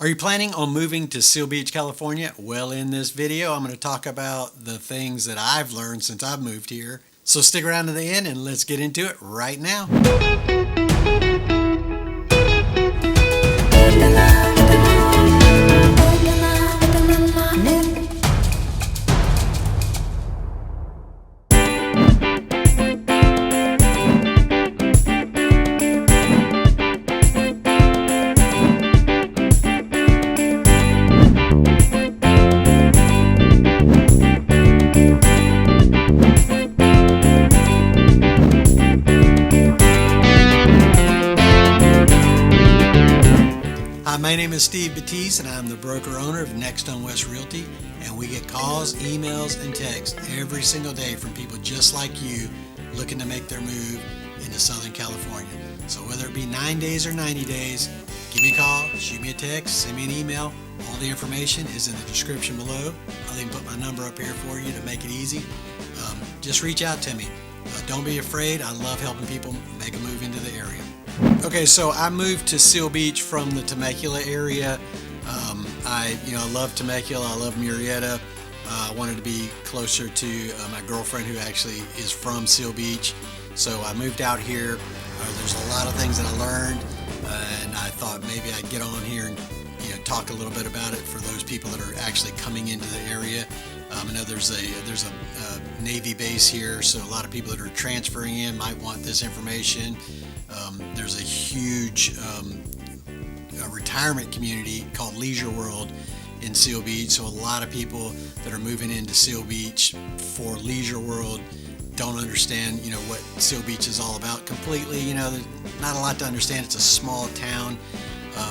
Are you planning on moving to Seal Beach, California? Well, in this video, I'm going to talk about the things that I've learned since I've moved here. So stick around to the end and let's get into it right now. My name is Steve Batiz, and I'm the broker-owner of NextHome West Realty, and we get calls, emails, and texts every single day from people just like you looking to make their move into Southern California. So whether it be 9 days or 90 days, give me a call, shoot me a text, send me an email. All the information is in the description below. I'll even put my number up here for you to make it easy. Just reach out to me. Don't be afraid. I love helping people make a move into the area. Okay, so I moved to Seal Beach from the Temecula area. I love Temecula. I love Murrieta. I wanted to be closer to my girlfriend, who actually is from Seal Beach. So I moved out here. There's a lot of things that I learned, and I thought maybe I'd get on here and talk a little bit about it for those people that are actually coming into the area. I know there's a Navy base here, so a lot of people that are transferring in might want this information. There's a huge retirement community called Leisure World in Seal Beach, so a lot of people that are moving into Seal Beach for Leisure World don't understand what Seal Beach is all about completely. There's not a lot to understand. It's a small town,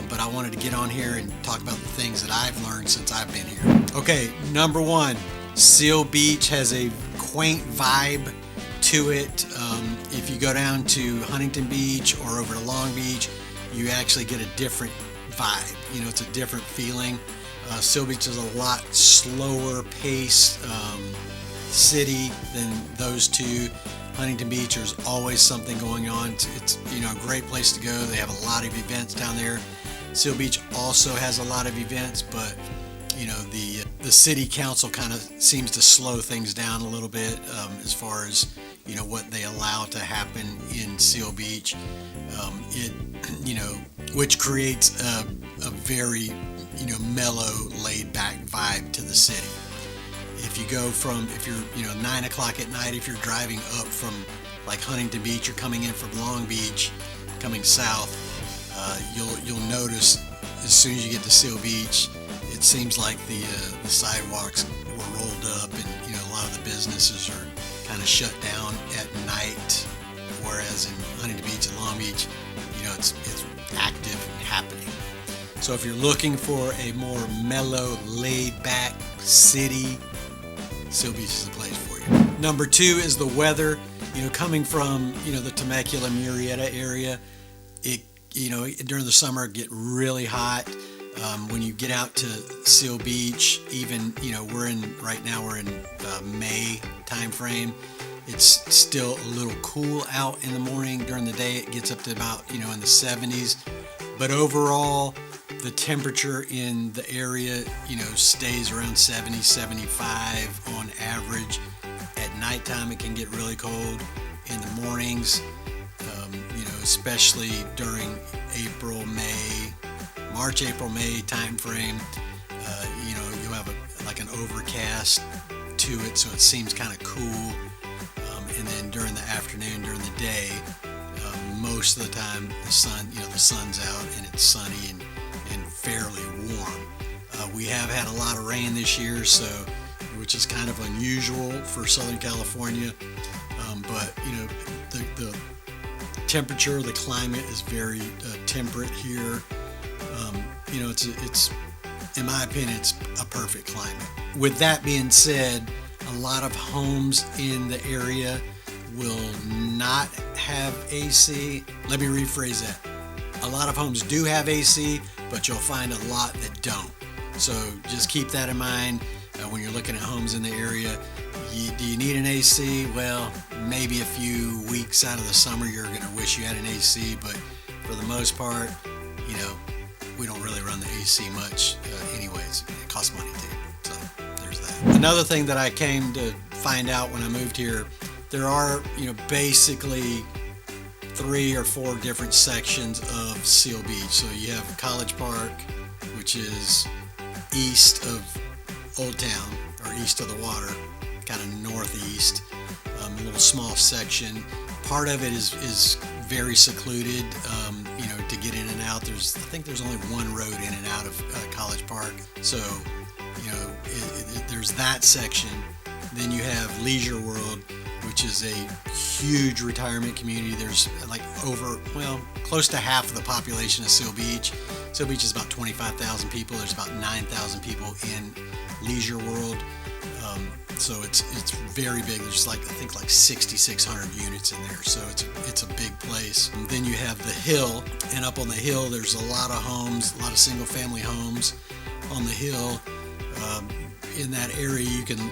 but I wanted to get on here and talk about the things that I've learned since I've been here. Okay, number one, Seal Beach has a quaint vibe to it. If you go down to Huntington Beach or over to Long Beach, you actually get a different vibe. It's a different feeling. Seal Beach is a lot slower paced city than those two. Huntington Beach, there's always something going on. It's a great place to go. They have a lot of events down there. Seal Beach also has a lot of events, but the city council kind of seems to slow things down a little bit as far as what they allow to happen in Seal Beach. Which creates a very mellow, laid back vibe to the city. If you're 9 o'clock at night, if you're driving up from like Huntington Beach, you're coming in from Long Beach, coming south, you'll notice as soon as you get to Seal Beach, it seems like the sidewalks were rolled up, and a lot of the businesses are kind of shut down at night, whereas in Huntington Beach and Long Beach, it's active and happening. So if you're looking for a more mellow, laid-back city, Seal Beach is the place for you. Number two is the weather. Coming from the Temecula, Murrieta area, during the summer it get really hot. When you get out to Seal Beach, even right now we're in May time frame. It's still a little cool out in the morning. During the day it gets up to about in the 70s, but overall the temperature in the area stays around 70, 75 on average. At nighttime it can get really cold. In the mornings, especially during March, April, May time frame, you'll have like an overcast to it, so it seems kind of cool. And then during the afternoon, during the day, most of the time the sun's out and it's sunny and fairly warm. We have had a lot of rain this year, which is kind of unusual for Southern California. But the temperature, the climate is very temperate here. It's in my opinion, it's a perfect climate. With that being said, a lot of homes in the area will not have AC. Let me rephrase that. A lot of homes do have AC, but you'll find a lot that don't. So just keep that in mind when you're looking at homes in the area. Do you need an AC? Well, maybe a few weeks out of the summer you're going to wish you had an AC, but for the most part, we don't really run the AC much anyways. It costs money too. So there's that. Another thing that I came to find out when I moved here, there are, basically 3 or 4 different sections of Seal Beach. So you have College Park, which is east of Old Town, or east of the water, kind of northeast, a little small section. Part of it is very secluded, to get in and out. I think there's only one road in and out of College Park. So, there's that section. Then you have Leisure World, which is a huge retirement community. There's like close to half of the population of Seal Beach. Seal Beach is about 25,000 people. There's about 9,000 people in Leisure World. So it's very big. There's I think 6,600 units in there. So it's a big place. And then you have the hill, and up on the hill there's a lot of homes, a lot of single family homes on the hill. In that area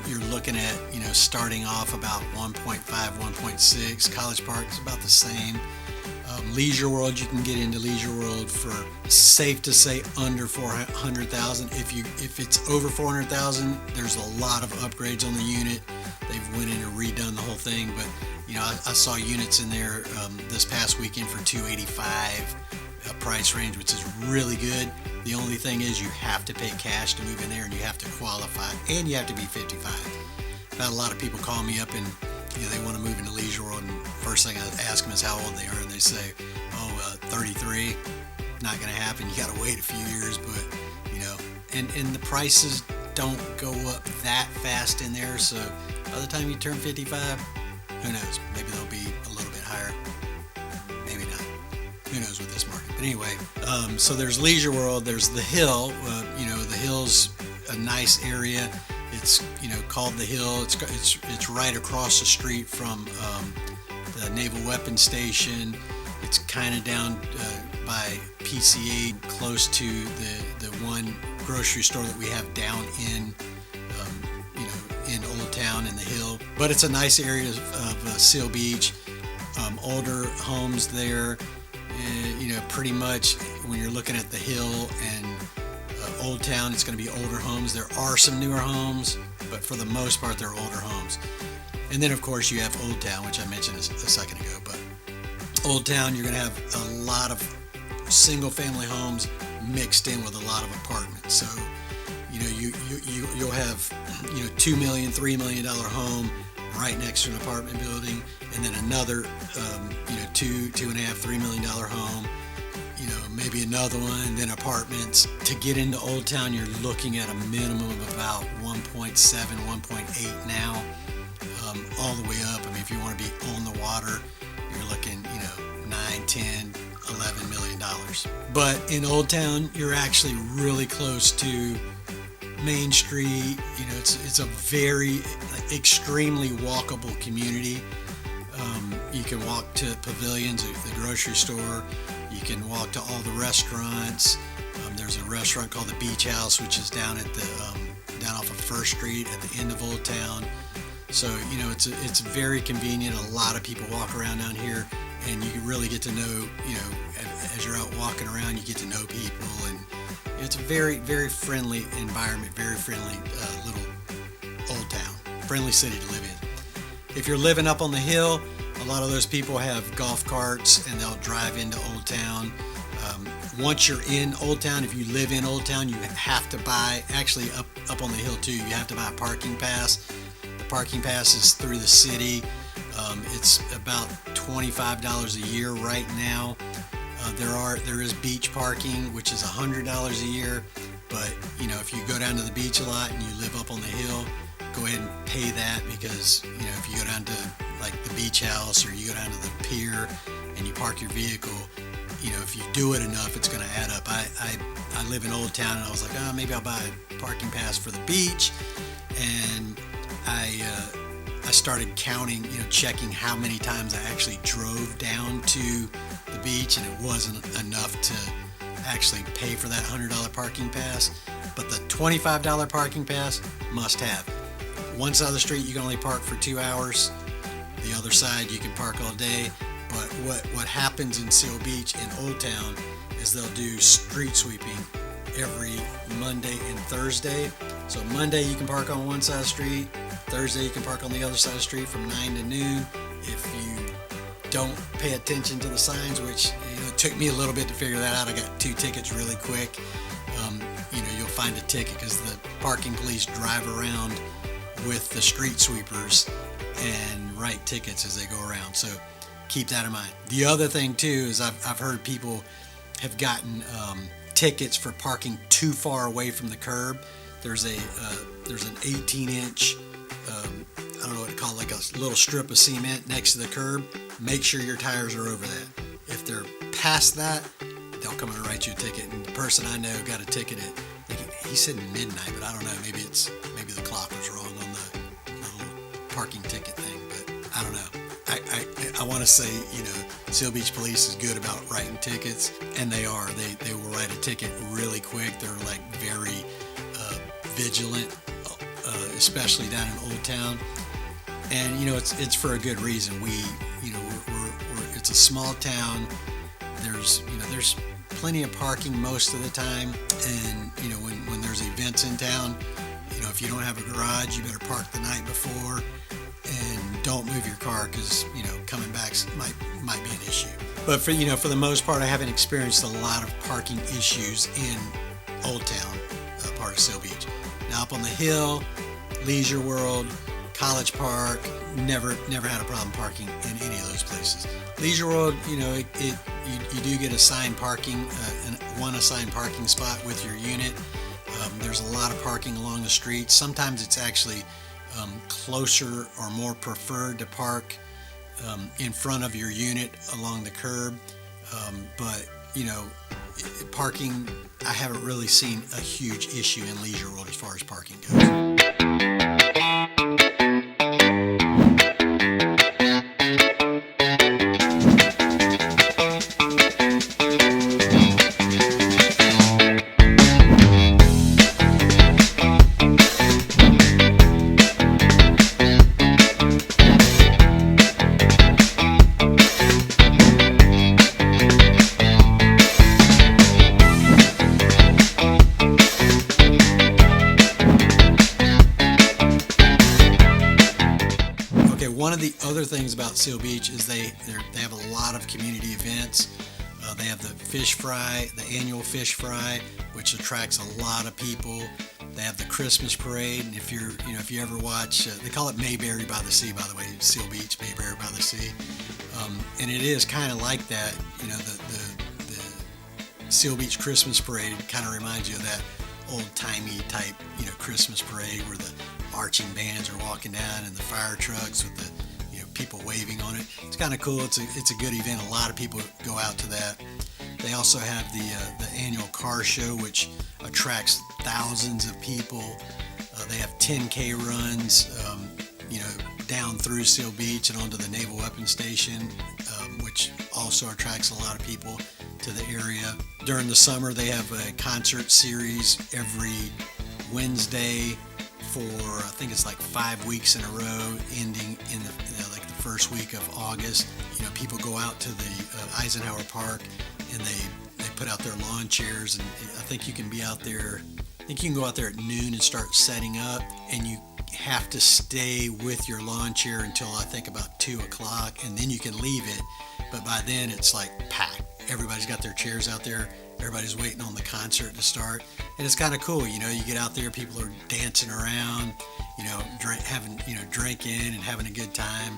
you're looking at, starting off about 1.5, 1.6. College Park is about the same. Leisure World, you can get into Leisure World for, safe to say, under 400,000. If it's over 400,000, there's a lot of upgrades on the unit. They've went in and redone the whole thing, but I saw units in there this past weekend for 285 price range, which is really good. The only thing is you have to pay cash to move in there, and you have to qualify, and you have to be 55. I've had a lot of people call me up and they want to move into Leisure World, and first thing I ask them is how old they are, and they say, 33. Not going to happen. You got to wait a few years, but and the prices don't go up that fast in there. So by the time you turn 55, who knows? Maybe they'll be a little bit higher. Maybe not. Who knows with this market? But anyway, so there's Leisure World. There's the Hill. The Hill's a nice area. It's called the Hill. It's right across the street from the Naval Weapons Station. It's kind of down by PCA, close to the one grocery store that we have down in Old Town in the Hill. But it's a nice area of Seal Beach. Older homes there. Pretty much when you're looking at the Hill and Old Town, it's going to be older homes. There are some newer homes, but for the most part, they're older homes. And then, of course, you have Old Town, which I mentioned a second ago. But Old Town, you're going to have a lot of single-family homes mixed in with a lot of apartments. So, you'll have $2 million, $3 million home right next to an apartment building, and then another $2.5, $3 million home. Maybe another one, then apartments. To get into Old Town, you're looking at a minimum of about 1.7, 1.8 now, all the way up. I mean, if you want to be on the water, you're looking, 9, 10, $11 million. But in Old Town, you're actually really close to Main Street. It's a very extremely walkable community. You can walk to Pavilions, the grocery store. You can walk to all the restaurants. There's a restaurant called the Beach House, which is down at down off of First Street at the end of Old Town. So it's very convenient. A lot of people walk around down here, and you really get to know. As you're out walking around, you get to know people, and it's a very, very friendly environment. Very friendly little Old Town, friendly city to live in. If you're living up on the hill, a lot of those people have golf carts, and they'll drive into Old Town. Once you're in Old Town, if you live in Old Town, you have to buy, actually up on the hill too, you have to buy a parking pass. The parking pass is through the city. It's about $25 a year right now. There is beach parking, which is $100 a year. But if you go down to the beach a lot and you live up on the hill, go ahead and pay that, because if you go down to the beach house, or you go down to the pier and you park your vehicle, if you do it enough, it's going to add up. I live in Old Town, and I was like, maybe I'll buy a parking pass for the beach, and I started counting, checking how many times I actually drove down to the beach, and it wasn't enough to actually pay for that $100 parking pass. But the $25 parking pass, must have. One side of the street you can only park for 2 hours. The other side you can park all day. But what happens in Seal Beach in Old Town is they'll do street sweeping every Monday and Thursday. So Monday you can park on one side of the street, Thursday you can park on the other side of the street from 9 to noon. If you don't pay attention to the signs, which it took me a little bit to figure that out. I got 2 tickets really quick. You'll find a ticket because the parking police drive around with the street sweepers and write tickets as they go around. So keep that in mind. The other thing too is I've heard people have gotten tickets for parking too far away from the curb. There's an 18-inch I don't know what to call it, like a little strip of cement next to the curb. Make sure your tires are over that. If they're past that, they'll come and write you a ticket. And the person I know got a ticket at, he said midnight, but I don't know. Maybe the clock was wrong on the little parking ticket thing, but I don't know. I want to say, Seal Beach Police is good about writing tickets, and they are. They will write a ticket really quick. They're like very vigilant, especially down in Old Town. And it's for a good reason. We're it's a small town. There's plenty of parking most of the time, and when there's events in town, if you don't have a garage, you better park the night before, and don't move your car because coming back might be an issue. But for the most part, I haven't experienced a lot of parking issues in Old Town, part of Seal Beach. Now up on the hill, Leisure World, College Park, never had a problem parking in any of those places. Leisure World, you do get assigned parking, one assigned parking spot with your unit. There's a lot of parking along the street. Sometimes it's actually closer or more preferred to park in front of your unit along the curb. But parking, I haven't really seen a huge issue in Leisure World as far as parking goes. One of the other things about Seal Beach is they have a lot of community events. They have the fish fry, the annual fish fry, which attracts a lot of people. They have the Christmas parade, and if you ever watch, they call it Mayberry by the Sea, by the way, Seal Beach, Mayberry by the Sea, and it is kind of like that. The Seal Beach Christmas parade kind of reminds you of that old-timey type, Christmas parade where the marching bands are walking down and the fire trucks with the people waving on it. It's kind of cool. It's a good event. A lot of people go out to that. They also have the annual car show, which attracts thousands of people. They have 10K runs, down through Seal Beach and onto the Naval Weapons Station, which also attracts a lot of people to the area. During the summer, they have a concert series every Wednesday for, I think it's like 5 weeks in a row, ending in the first week of August. People go out to the Eisenhower Park and they put out their lawn chairs, and I think you can be out there. I think you can go out there at noon and start setting up, and you have to stay with your lawn chair until I think about 2 o'clock, and then you can leave it. But by then it's like packed. Everybody's got their chairs out there. Everybody's waiting on the concert to start, and it's kind of cool. You get out there, people are dancing around, drinking and having a good time.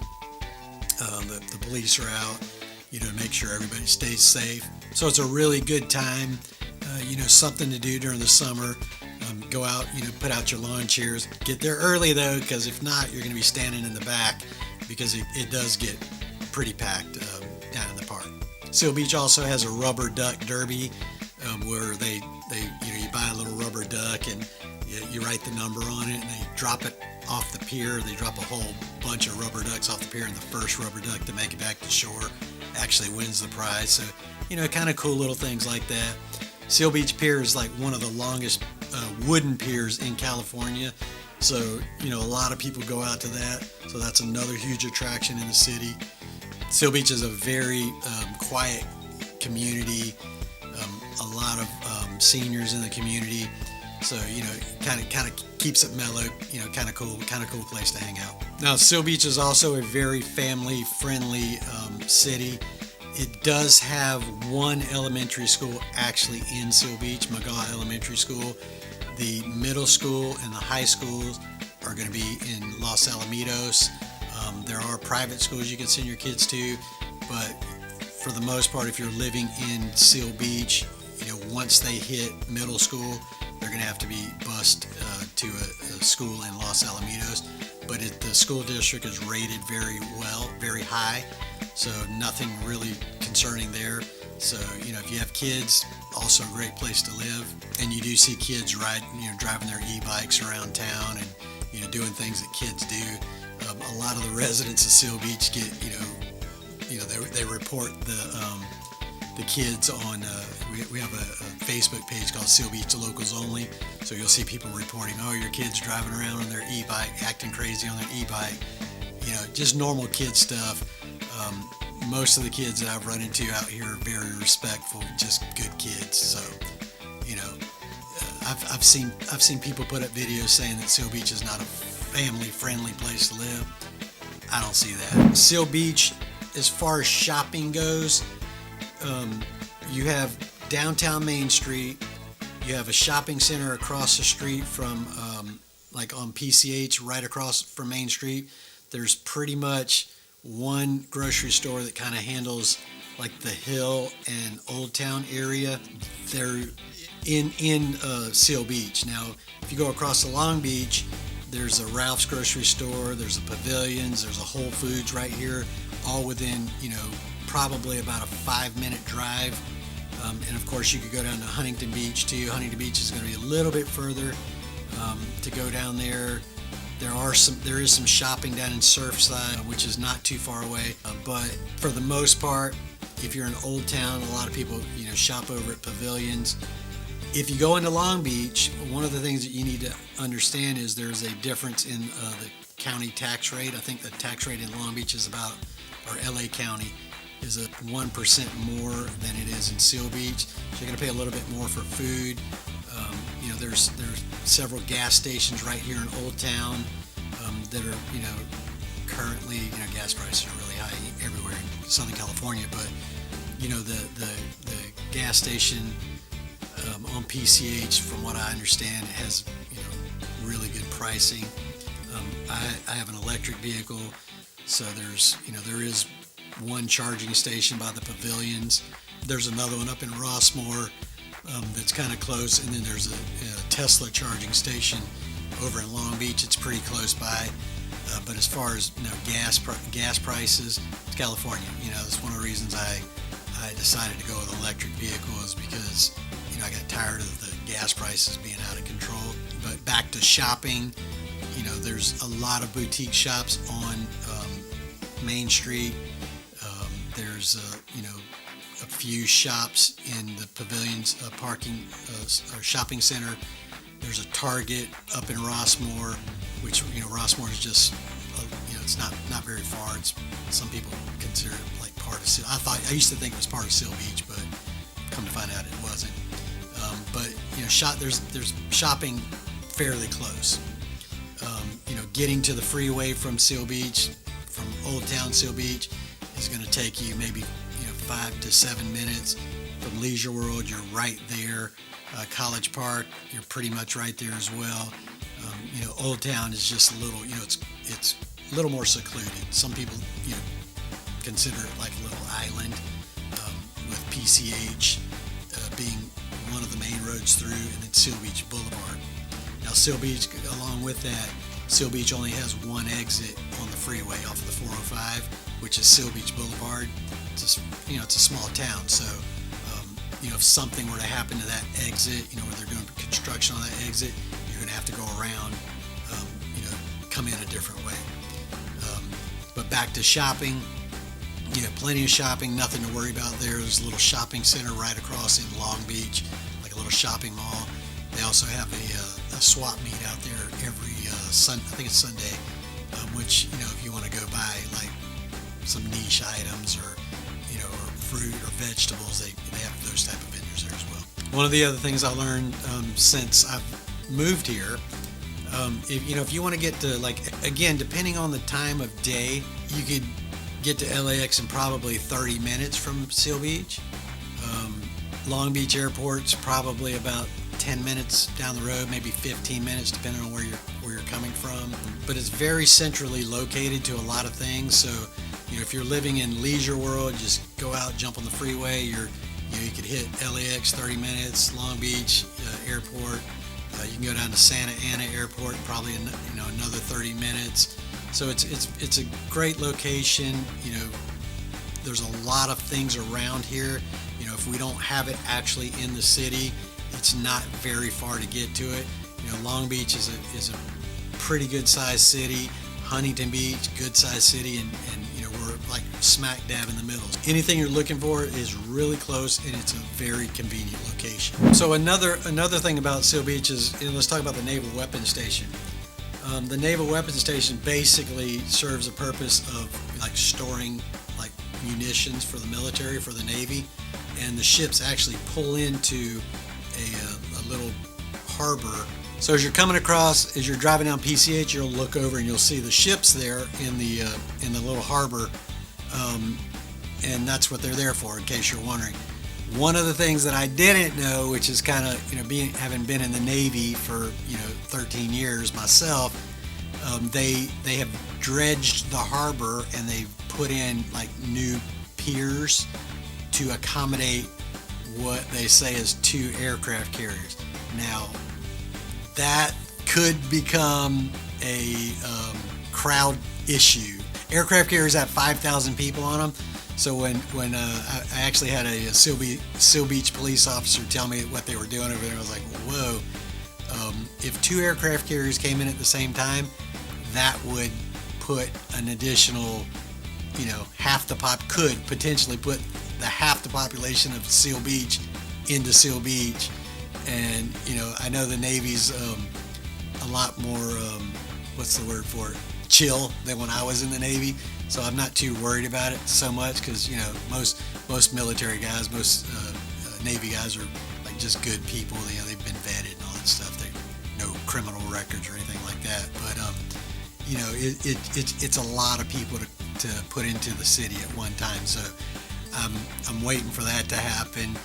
The police are out, to make sure everybody stays safe. So it's a really good time. Something to do during the summer. Go out, put out your lawn chairs. Get there early though, because if not, you're going to be standing in the back because it does get pretty packed down in the park. Seal Beach also has a rubber duck derby where they you buy a little rubber duck and you write the number on it, and they drop it off the pier. They drop a whole bunch of rubber ducks off the pier, and the first rubber duck to make it back to shore actually wins the prize. So kind of cool little things like that. Seal Beach Pier is like one of the longest wooden piers in California, so a lot of people go out to that. So that's another huge attraction in the city. Seal Beach is a very quiet community. a lot of seniors in the community. So, kind of keeps it mellow, kind of cool place to hang out. Now, Seal Beach is also a very family friendly city. It does have one elementary school actually in Seal Beach, McGaw Elementary School. The middle school and the high schools are going to be in Los Alamitos. There are private schools you can send your kids to, but for the most part, if you're living in Seal Beach, once they hit middle school, they're going to have to be bused to a school in Los Alamitos. But the school district is rated very well, very high, so nothing really concerning there. So, if you have kids, also a great place to live. And you do see kids driving their e-bikes around town and, doing things that kids do. A lot of the residents of Seal Beach get, they report the kids on, we have a Facebook page called Seal Beach Locals Only. So you'll see people reporting, oh, your kid's driving around on their e-bike, acting crazy on their e-bike. Just normal kid stuff. Most of the kids that I've run into out here are very respectful, just good kids. So, I've seen people put up videos saying that Seal Beach is not a family-friendly place to live. I don't see that. Seal Beach, as far as shopping goes, you have downtown Main Street. You have a shopping center across the street from, like on PCH, right across from Main Street. There's pretty much one grocery store that kind of handles like the Hill and Old Town area. They're in Seal Beach. Now, if you go across the Long Beach, there's a Ralph's grocery store, there's a Pavilions, there's a Whole Foods right here, all within, probably about a 5-minute drive. And of course, you could go down to Huntington Beach too. Huntington Beach is going to be a little bit further to go down there. There is some shopping down in Surfside, which is not too far away. But for the most part, if you're in Old Town, a lot of people shop over at Pavilions. If you go into Long Beach, one of the things that you need to understand is there's a difference in the county tax rate. I think the tax rate in Long Beach is about, or LA County, is 1% more than it is in Seal Beach. So you're going to pay a little bit more for food. There's several gas stations right here in Old Town that are, currently, gas prices are really high everywhere in Southern California. But, the gas station on PCH, from what I understand, has, really good pricing. I have an electric vehicle, so there is one charging station by the Pavilions. There's another one up in Rossmore that's kind of close, and then there's a Tesla charging station over in Long Beach. It's pretty close by. But as far as gas prices, it's California. That's one of the reasons I decided to go with an electric vehicle, is because I got tired of the gas prices being out of control. But back to shopping, there's a lot of boutique shops on Main Street. There's a few shops in the Pavilions parking or shopping center. There's a Target up in Rossmore, which Rossmore is just it's not very far. It's, some people consider it like part of Seal. I used to think it was part of Seal Beach, but come to find out it wasn't. But there's shopping fairly close. Getting to the freeway from Seal Beach, from Old Town Seal Beach, is going to take you maybe 5 to 7 minutes. From Leisure World, you're right there. College Park, you're pretty much right there as well. Old Town is just a little, it's a little more secluded. Some people, consider it like a little island, with PCH being one of the main roads through, and then Seal Beach Boulevard. Now, Seal Beach, along with that, Seal Beach only has one exit on the freeway off of the 405, which is Seal Beach Boulevard. It's a small town, so if something were to happen to that exit, where they're doing construction on that exit, you're going to have to go around, come in a different way. But back to shopping, plenty of shopping, nothing to worry about there. There's a little shopping center right across in Long Beach, like a little shopping mall. They also have a swap meet out there every I think it's Sunday, which, if you want to go buy like some niche items or fruit or vegetables, they have those type of vendors there as well. One of the other things I learned since I've moved here, if you want to get to, like, again, depending on the time of day, you could get to LAX in probably 30 minutes from Seal Beach. Long Beach Airport's probably about 10 minutes down the road, maybe 15 minutes, depending on where you're coming from. But it's very centrally located to a lot of things. So, if you're living in Leisure World, just go out, jump on the freeway. You could hit LAX 30 minutes, Long Beach Airport. You can go down to Santa Ana Airport, probably another 30 minutes. So it's a great location. There's a lot of things around here. If we don't have it actually in the city, it's not very far to get to it. Long Beach is a pretty good sized city. Huntington Beach, good sized city, and we're like smack dab in the middle. Anything you're looking for is really close, and it's a very convenient location. So another thing about Seal Beach is, let's talk about the Naval Weapons Station. The Naval Weapons Station basically serves a purpose of like storing like munitions for the military, for the Navy, and the ships actually pull into a little harbor. So as you're coming across, as you're driving down PCH, you'll look over and you'll see the ships there in the little harbor, and that's what they're there for, in case you're wondering. One of the things that I didn't know, which is kind of having been in the Navy for 13 years myself, they have dredged the harbor and they've put in like new piers to accommodate what they say is 2 aircraft carriers. Now, that could become a crowd issue. Aircraft carriers have 5,000 people on them. So when I actually had a Seal Beach police officer tell me what they were doing over there, I was like, whoa. If 2 aircraft carriers came in at the same time, that would put an additional, could potentially put half the population of Seal Beach into Seal Beach. And I know the Navy's a lot more what's the word for it, chill than when I was in the Navy, so I'm not too worried about it so much, because most military guys, most Navy guys are like just good people. They've been vetted and all that stuff. They no criminal records or anything like that. But it's a lot of people to put into the city at one time. So I'm waiting for that to happen.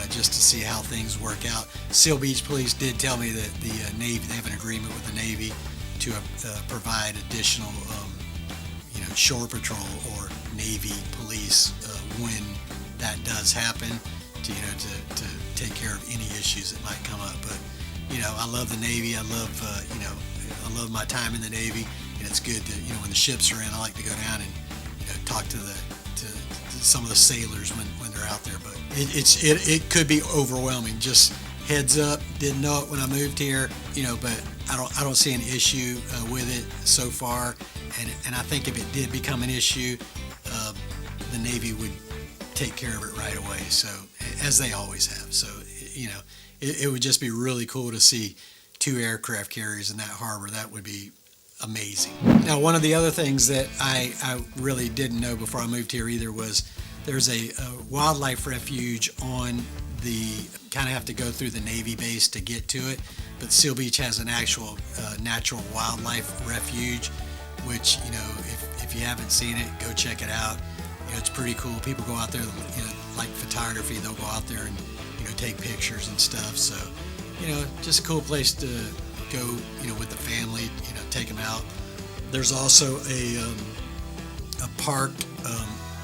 Just to see how things work out. Seal Beach Police did tell me that the Navy, they have an agreement with the Navy to provide additional, shore patrol or Navy police when that does happen to take care of any issues that might come up. But I love the Navy. I love my time in the Navy, and it's good to when the ships are in, I like to go down and talk to some of the sailors when they're out there. But it could be overwhelming. Just heads up, didn't know it when I moved here, but I don't see an issue with it so far, and I think if it did become an issue, the Navy would take care of it right away, so as they always have. So it would just be really cool to see 2 aircraft carriers in that harbor. That would be amazing. Now, one of the other things that I really didn't know before I moved here either was there's a wildlife refuge on the, kind of have to go through the Navy base to get to it, but Seal Beach has an actual natural wildlife refuge, which if you haven't seen it, go check it out. It's pretty cool. People go out there, like photography, they'll go out there and take pictures and stuff. So just a cool place to go with the family, take them out. There's also a park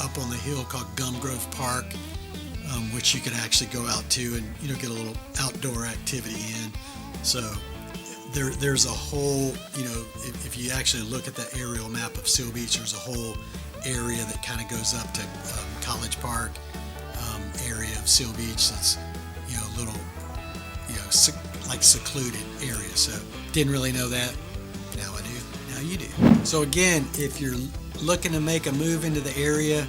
up on the hill called Gum Grove Park, which you can actually go out to and get a little outdoor activity in. So there's a whole, if you actually look at the aerial map of Seal Beach, there's a whole area that kind of goes up to College Park area of Seal Beach. That's a little like secluded area. So didn't really know that. Now I do. Now you do. So again, if you're looking to make a move into the area,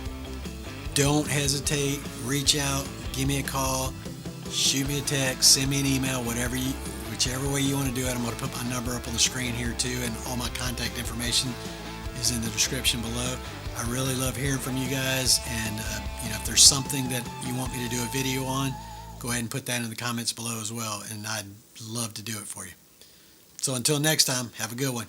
don't hesitate. Reach out, give me a call, shoot me a text, send me an email, whichever way you want to do it. I'm going to put my number up on the screen here too, and all my contact information is in the description below. I really love hearing from you guys, and if there's something that you want me to do a video on, go ahead and put that in the comments below as well, and I'd love to do it for you. So until next time, have a good one.